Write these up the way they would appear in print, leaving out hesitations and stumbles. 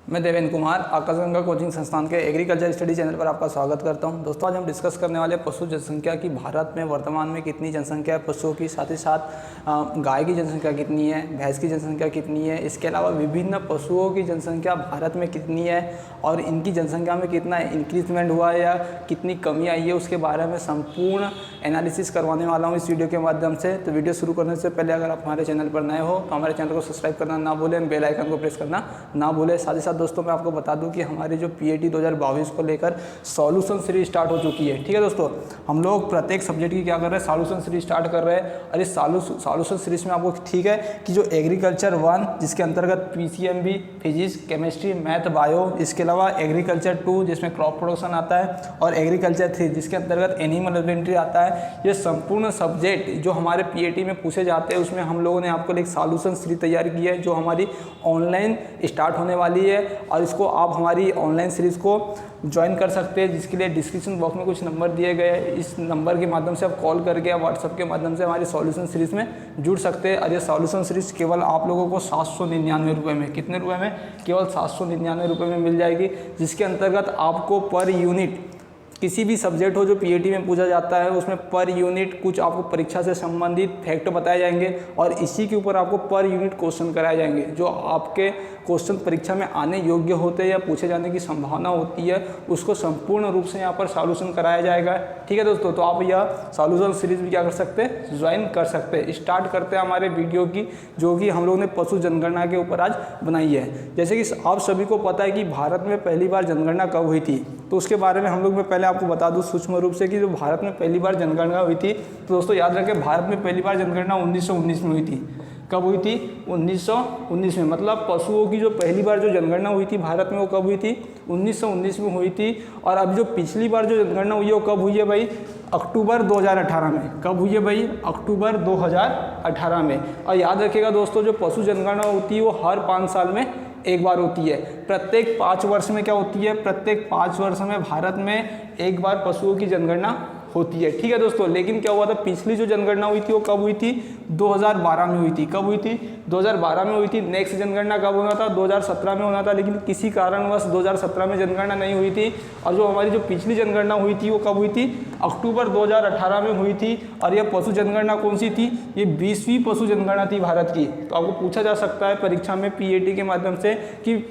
मैं देवेंद्र कुमार आकाशगंगा कोचिंग संस्थान के एग्रीकल्चर स्टडी चैनल पर आपका स्वागत करता हूं। दोस्तों, आज हम डिस्कस करने वाले पशु जनसंख्या की भारत में वर्तमान में कितनी जनसंख्या है पशुओं की, साथ ही साथ गाय की जनसंख्या कितनी है, भैंस की जनसंख्या कितनी है, इसके अलावा विभिन्न पशुओं की जनसंख्या भारत में कितनी है और इनकी जनसंख्या में कितना इंक्रीजमेंट हुआ है या कितनी कमी आई है, उसके बारे में संपूर्ण एनालिसिस करवाने वाला हूँ इस वीडियो के माध्यम से। तो वीडियो शुरू करने से पहले अगर आप हमारे चैनल पर नए हो तो हमारे चैनल को सब्सक्राइब करना ना भूलें, बेल आइकन को प्रेस करना ना भूलें। साथ ही साथ दोस्तों मैं आपको बता दूं कि हमारी जो पीएटी 2022 को लेकर सॉल्यूशन सीरीज स्टार्ट हो चुकी है। ठीक है दोस्तों, हम लोग प्रत्येक सब्जेक्ट की क्या कर रहे हैं, सॉल्यूशन सीरीज स्टार्ट कर रहे हैं। और इस सॉल्यूशन सीरीज में आपको ठीक है कि जो एग्रीकल्चर 1 जिसके अंतर्गत PCMB, physics, chemistry, math, bio, इसके अलावा एग्रीकल्चर 2 जिसमें क्रॉप प्रोडक्शन आता है और एग्रीकल्चर 3 जिसके अंतर्गत एनिमल हस्बेंड्री आता है, ये संपूर्ण सब्जेक्ट जो हमारे पीएटी में पूछे जाते हैं उसमें हम लोगों ने आपको एक सॉल्यूशन सीरीज तैयार की है जो हमारी ऑनलाइन स्टार्ट होने वाली है। और इसको आप हमारी ऑनलाइन सीरीज़ को ज्वाइन कर सकते हैं, जिसके लिए डिस्क्रिप्शन बॉक्स में कुछ नंबर दिए गए हैं। इस नंबर के माध्यम से आप कॉल करके या व्हाट्सएप के माध्यम से हमारी सॉल्यूशन सीरीज़ में जुड़ सकते हैं। और ये सॉल्यूशन सीरीज़ केवल आप लोगों को 799 रुपये में, कितने रुपये में, केवल 799 रुपये में मिल जाएगी, जिसके अंतर्गत आपको पर यूनिट किसी भी सब्जेक्ट हो जो पीएटी में पूछा जाता है उसमें पर यूनिट कुछ आपको परीक्षा से संबंधित फैक्ट बताए जाएंगे और इसी के ऊपर आपको पर यूनिट क्वेश्चन कराए जाएंगे जो आपके क्वेश्चन परीक्षा में आने योग्य होते हैं या पूछे जाने की संभावना होती है, उसको संपूर्ण रूप से यहाँ पर सॉल्यूशन कराया जाएगा। ठीक है दोस्तों, तो आप यह सॉल्यूशन सीरीज भी क्या कर सकते हैं, ज्वाइन कर सकते हैं। स्टार्ट करते हैं हमारे वीडियो की, जो कि हम लोग ने पशु जनगणना के ऊपर आज बनाई है। जैसे कि आप सभी को पता है कि भारत में पहली बार जनगणना कब हुई थी, तो उसके बारे में हम लोग मैं पहले आपको बता दूं सूक्ष्म रूप से कि जो भारत में पहली बार जनगणना हुई थी, तो दोस्तों याद रखें भारत में पहली बार जनगणना 1919 में हुई थी। कब हुई थी, 1919 में। मतलब पशुओं की जो पहली बार जो जनगणना हुई थी भारत में वो कब हुई थी, 1919 में हुई थी। और अब जो पिछली बार जो जनगणना हुई है वो कब हुई है भाई, अक्टूबर 2018 में। कब हुई है भाई, अक्टूबर 2018 में। और याद रखिएगा दोस्तों, जो पशु जनगणना होती है वो हर 5 साल में एक बार होती है। प्रत्येक 5 वर्ष में क्या होती है, प्रत्येक 5 वर्ष में भारत में एक बार पशुओं की जनगणना होती है। ठीक है दोस्तों, लेकिन क्या हुआ था, पिछली जो जनगणना हुई थी वो कब हुई थी, 2012 में हुई थी। कब हुई थी, 2012 में हुई थी। नेक्स्ट जनगणना कब होना था, 2017 में होना था, लेकिन किसी कारणवश 2017 में जनगणना नहीं हुई थी। और जो हमारी जो पिछली जनगणना हुई थी वो कब हुई थी, अक्टूबर 2018 में हुई थी। और यह पशु जनगणना कौन सी थी, ये 20वीं पशु जनगणना थी भारत की। तो आपको पूछा जा सकता है परीक्षा में पीएटी के माध्यम से कि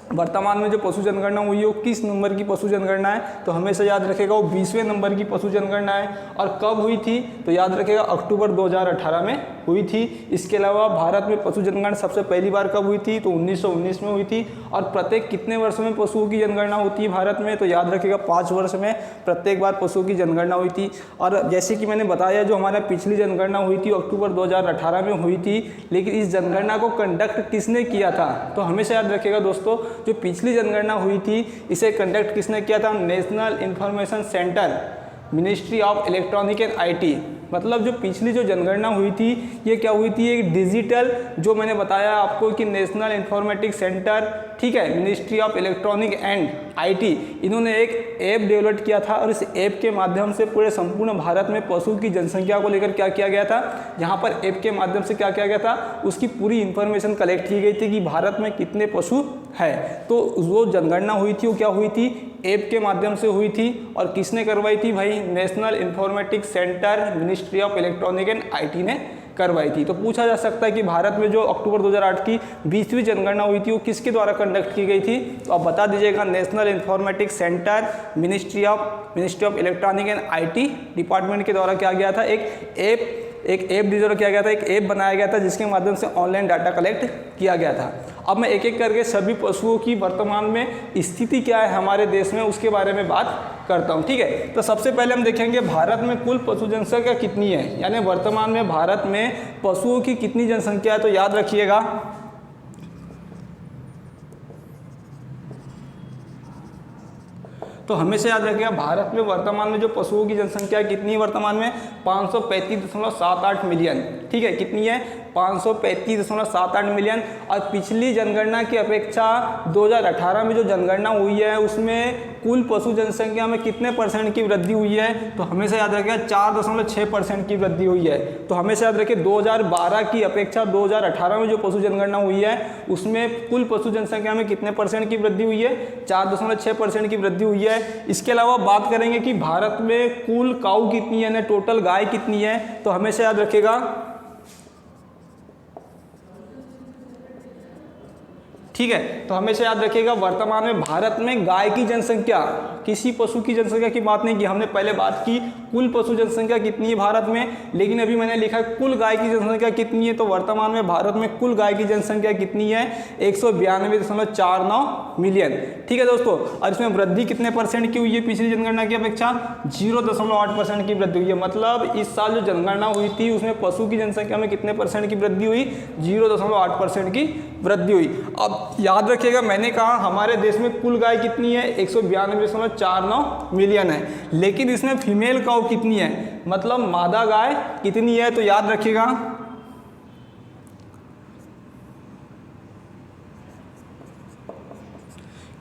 वर्तमान में जो पशु जनगणना हुई है वो किस नंबर की पशु जनगणना है, तो हमेशा याद रखेगा वो 20वें नंबर की पशु जनगणना है। और कब हुई थी, तो याद रखेगा अक्टूबर 2018 में हुई थी। इसके अलावा भारत में पशु जनगणना सबसे पहली बार कब हुई थी, तो 1919 में हुई थी। और प्रत्येक कितने वर्ष में पशुओं की जनगणना होती है भारत में, तो याद रखेगा 5 वर्ष में प्रत्येक बार पशुओं की जनगणना हुई थी। और जैसे कि मैंने बताया जो हमारा पिछली जनगणना हुई थी अक्टूबर 2018 में हुई थी, लेकिन इस जनगणना को कंडक्ट किसने किया था, तो हमेशा याद रखिएगा दोस्तों, जो पिछली जनगणना हुई थी इसे कंडक्ट किसने किया था, national information centre, ministry of electronic and IT. मतलब जो पिछली जो जनगणना हुई थी ये क्या हुई थी, एक डिजिटल, जो मैंने बताया आपको कि नेशनल इंफॉर्मेटिक सेंटर, ठीक है, ministry of electronic and IT, इन्होंने एक ऐप डेवलप किया था। और इस ऐप के माध्यम से पूरे संपूर्ण भारत में पशु की जनसंख्या को लेकर क्या किया गया था, जहाँ पर ऐप के माध्यम से क्या किया गया था, उसकी पूरी इंफॉर्मेशन कलेक्ट की गई थी कि भारत में कितने पशु है। तो वो जनगणना हुई थी वो क्या हुई थी, ऐप के माध्यम से हुई थी। और किसने करवाई थी भाई, national informatic centre, ministry of electronic and IT ने करवाई थी। तो पूछा जा सकता है कि भारत में जो अक्टूबर 2008 की 20वीं जनगणना हुई थी वो किसके द्वारा कंडक्ट की गई थी, तो आप बता दीजिएगा, national informatic centre, ministry of electronic and IT department के द्वारा क्या गया था, एक ऐप डिजाइन किया गया था, एक ऐप बनाया गया था जिसके माध्यम से ऑनलाइन डाटा कलेक्ट किया गया था। अब मैं एक एक करके सभी पशुओं की वर्तमान में स्थिति क्या है हमारे देश में उसके बारे में बात करता हूं। ठीक है, तो सबसे पहले हम देखेंगे भारत में कुल पशु जनसंख्या कितनी है, यानी वर्तमान में भारत में पशुओं की कितनी जनसंख्या है। तो याद रखिएगा, तो हमेशा याद रखिएगा भारत में वर्तमान में जो पशुओं की जनसंख्या कितनी है, वर्तमान में 535.78 मिलियन। ठीक है, कितनी है, 535.78 मिलियन। और पिछली जनगणना की अपेक्षा 2018 में जो जनगणना हुई है उसमें कुल पशु जनसंख्या में कितने % की वृद्धि हुई है, तो हमेशा याद रखिएगा 4.6% की वृद्धि हुई है। तो हमेशा याद रखिए 2012 की अपेक्षा 2018 में जो पशु जनगणना हुई है उसमें कुल पशु जनसंख्या में कितने % की वृद्धि हुई है, 4.6% की वृद्धि हुई है। इसके अलावा बात करेंगे कि भारत में कुल काऊ कितनी है, टोटल गाय कितनी है, तो हमेशा याद रखिएगा, ठीक है, तो हमेशा याद रखिएगा वर्तमान में भारत में गाय की जनसंख्या, किसी पशु की जनसंख्या की बात नहीं की, हमने पहले बात की कुल पशु जनसंख्या कितनी है भारत में, लेकिन अभी मैंने लिखा है कुल गाय की जनसंख्या कितनी है। तो वर्तमान में भारत में कुल गाय की जनसंख्या कितनी है, 192.49 मिलियन, ठीक है दोस्तों। और इसमें वृद्धि कितने % की हुई है पिछली जनगणना की अपेक्षा, 0.8% की वृद्धि हुई है। मतलब इस साल जो जनगणना हुई थी उसमें पशु की जनसंख्या में कितने % की वृद्धि हुई, 0.8% की वृद्धि हुई। अब याद रखिएगा मैंने कहा हमारे देश में कुल गाय कितनी है, 192.49 मिलियन है, लेकिन इसमें फीमेल काऊ कितनी है, मतलब मादा गाय कितनी है, तो याद रखिएगा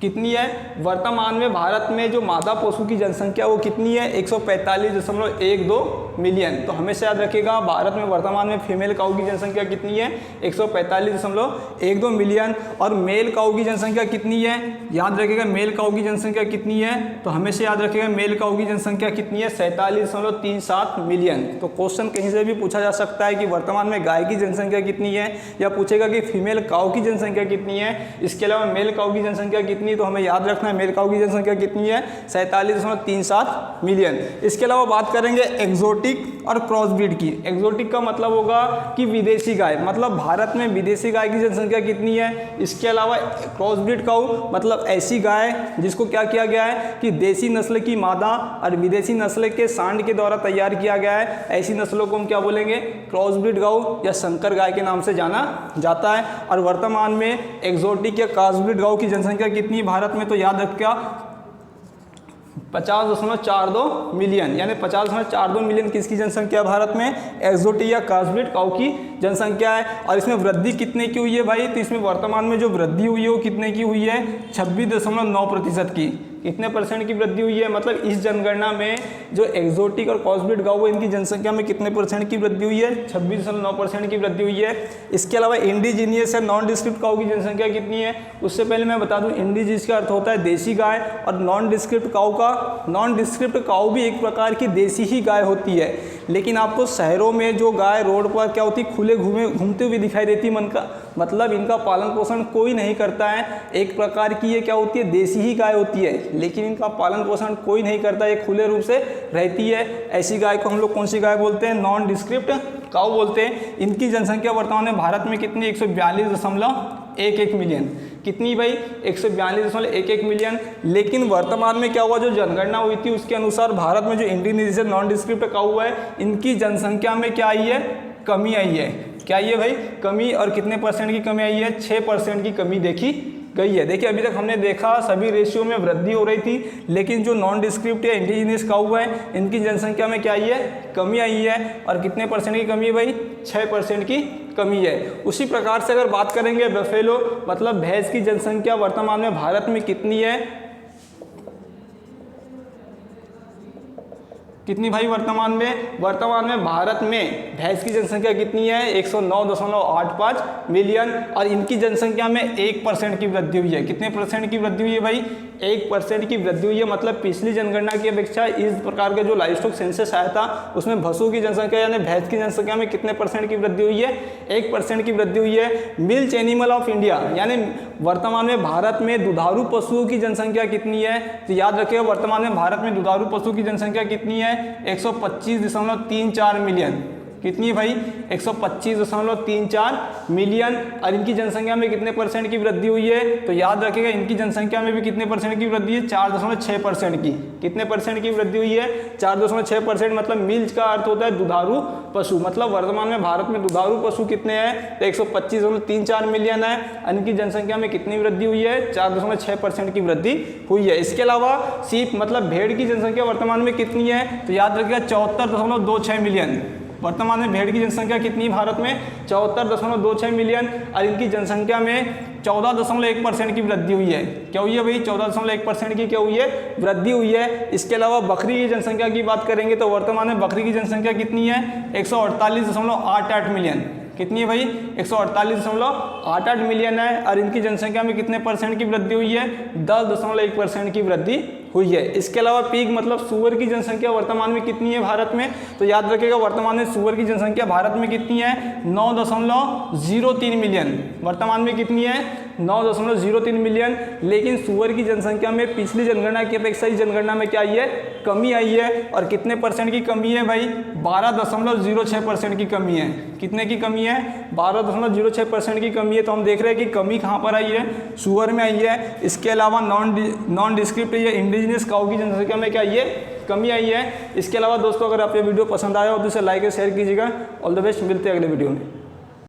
कितनी है। वर्तमान में भारत में जो मादा पशु की जनसंख्या वो कितनी है, 145.12 मिलियन। तो हमेशा याद रखिएगा भारत में वर्तमान में फीमेल काऊ की जनसंख्या कितनी है, 145.12 मिलियन। और मेल काऊ की जनसंख्या कितनी है, याद रखिएगा मेल काऊ की जनसंख्या कितनी है, तो हमेशा याद रखिएगा मेल काऊ की जनसंख्या कितनी है, 47.37 मिलियन। तो क्वेश्चन कहीं से भी पूछा जा सकता है कि वर्तमान में गाय की जनसंख्या कितनी है, या पूछेगा कि फीमेल काऊ की जनसंख्या कितनी है। इसके अलावा मेल काऊ की जनसंख्या कितनी, तो हमें याद रखना है मेल काऊ की जनसंख्या कितनी है, 47.37 मिलियन। इसके अलावा बात करेंगे एक्सोटिक और क्रॉसब्रीड की। एक्सोटिक का मतलब होगा कि विदेशी गाय, मतलब भारत में विदेशी गाय की जनसंख्या कितनी है। इसके अलावा क्रॉसब्रीड काऊ मतलब ऐसी गाय जिसको क्या किया गया है कि देसी नस्ल की मादा और विदेशी नस्ल के सांड के द्वारा तैयार किया गया है, ऐसी नस्लों को हम क्या बोलेंगे, क्रॉसब्रीड गाऊ या संकर गाय के नाम से जाना जाता है। और वर्तमान में एक्सोटिक या क्रॉसब्रीड गाऊ की जनसंख्या कितनी भारत में, तो याद रखिएगा 50.42 मिलियन, यानी 50.42 मिलियन किसकी जनसंख्या है भारत में, एक्सोटिक या क्रॉसब्रीड काऊ की जनसंख्या है। और इसमें वृद्धि कितने की हुई है भाई, तो इसमें वर्तमान में जो वृद्धि हुई है वो कितने की हुई है, 26.9% की। कितने % की वृद्धि हुई है, मतलब इस जनगणना में जो एक्सोटिक और क्रॉसब्रीड गाऊ है इनकी जनसंख्या में कितने % की वृद्धि हुई है, 26.9% की वृद्धि हुई है। इसके अलावा इंडिजीनियस या नॉन डिस्क्रिप्ट काऊ की जनसंख्या कितनी है, उससे पहले मैं बता दूं इंडिजीनियस का अर्थ होता है देसी गाय, और नॉन डिस्क्रिप्ट काऊ का, नॉन डिस्क्रिप्ट काऊ भी एक प्रकार की देसी ही गाय होती है, लेकिन आपको शहरों में जो गाय रोड पर क्या होती है खुले घूमते हुए दिखाई देती है, मतलब इनका पालन पोषण कोई नहीं करता है, एक प्रकार की ये क्या होती है देसी ही गाय होती है, लेकिन इनका पालन पोषण कोई नहीं करता, ये खुले रूप से रहती है। ऐसी गाय को हम लोग कौन सी गाय बोलते हैं, नॉन डिस्क्रिप्ट काऊ बोलते हैं। इनकी जनसंख्या वर्तमान में भारत में कितनी, 142.11 मिलियन। कितनी भाई, 142.11 मिलियन। लेकिन वर्तमान में क्या हुआ, जो जनगणना हुई थी उसके अनुसार भारत में जो इंडिजीनियस नॉन डिस्क्रिप्ट काऊ है इनकी जनसंख्या में क्या आई है, कमी आई है। क्या आई है भाई, कमी। और कितने % की कमी आई है, 6% की कमी देखी गई है। देखिए अभी तक हमने देखा सभी रेशियो में वृद्धि हो रही थी, लेकिन जो नॉन डिस्क्रिप्ट या इंडिजीनियस काऊ है इनकी जनसंख्या में क्या आई है, कमी आई है। और कितने % की कमी है भाई, 6% की कमी है। उसी प्रकार से अगर बात करेंगे बफेलो मतलब भैंस की जनसंख्या वर्तमान में भारत में कितनी है, कितनी भाई वर्तमान में भारत में भैंस की जनसंख्या कितनी है, 109.85 मिलियन। और इनकी जनसंख्या में 1% की वृद्धि हुई है। कितने % की वृद्धि हुई है भाई, 1% की वृद्धि हुई है। मतलब पिछली जनगणना की अपेक्षा इस प्रकार का जो लाइवस्टॉक सेंसस आया था उसमें भैंसों की जनसंख्या यानी भैंस की जनसंख्या में कितने % की वृद्धि हुई है, 1% की वृद्धि हुई है। मिल्क एनिमल ऑफ इंडिया यानी वर्तमान में भारत में दुधारू पशुओं की जनसंख्या कितनी है, तो याद रखिएगा वर्तमान में भारत में दुधारू पशुओं की जनसंख्या कितनी है, 125.34 मिलियन। कितनी है भाई, 125.34 मिलियन। और इनकी जनसंख्या में कितने % की वृद्धि हुई है, तो याद रखिएगा इनकी जनसंख्या में भी कितने % की वृद्धि है, 4.6% की। कितने % की वृद्धि हुई है, 4.6%। मतलब मिल्क का अर्थ होता है दुधारू पशु। मतलब वर्तमान में भारत में दुधारू पशु कितने हैं, तो 125.34 मिलियन है। इनकी जनसंख्या में कितनी वृद्धि हुई है, 4.6% की वृद्धि हुई है। इसके अलावा सीप मतलब भेड़ की जनसंख्या वर्तमान में कितनी है, तो याद रखिएगा 74.26 मिलियन। वर्तमान में भेड़ की जनसंख्या कितनी भारत में? 74.26 मिलियन, और इनकी जनसंख्या में 14.1% की वृद्धि हुई है। क्या हुई है भाई? 14.1% की क्या हुई है? वृद्धि हुई है। इसके अलावा बकरी की जनसंख्या की बात करेंगे तो वर्तमान में बकरी की जनसंख्या कितनी है? 148.88 मिलियन। कितनी है भाई? 148.88 मिलियन है, और इनकी जनसंख्या में कितने परसेंट की वृद्धि हुई है? 10.1% की वृद्धि हुई है। इसके अलावा पीग मतलब सुअर की जनसंख्या वर्तमान में कितनी है भारत में? तो याद रखिएगा वर्तमान में सुअर की जनसंख्या भारत में कितनी है? 9.03 मिलियन। वर्तमान में कितनी है? 9.03 मिलियन। लेकिन सुअर की जनसंख्या में पिछली जनगणना की अपेक्षा इस जनगणना में क्या आई है? कमी आई है। और कितने परसेंट की कमी है भाई? 12.06% की कमी है। कितने की कमी है? 12.06% की कमी है। तो हम देख रहे हैं कि कमी कहाँ पर आई है? सुअर में आई है। इसके अलावा नॉन डिस्क्रिप्ट या इंडिजिनस काऊ की जनसंख्या में क्या आई है? कमी आई है। इसके अलावा दोस्तों अगर आप ये वीडियो पसंद आया हो तो इसे लाइक और शेयर कीजिएगा। ऑल द बेस्ट, मिलते हैं अगले वीडियो में।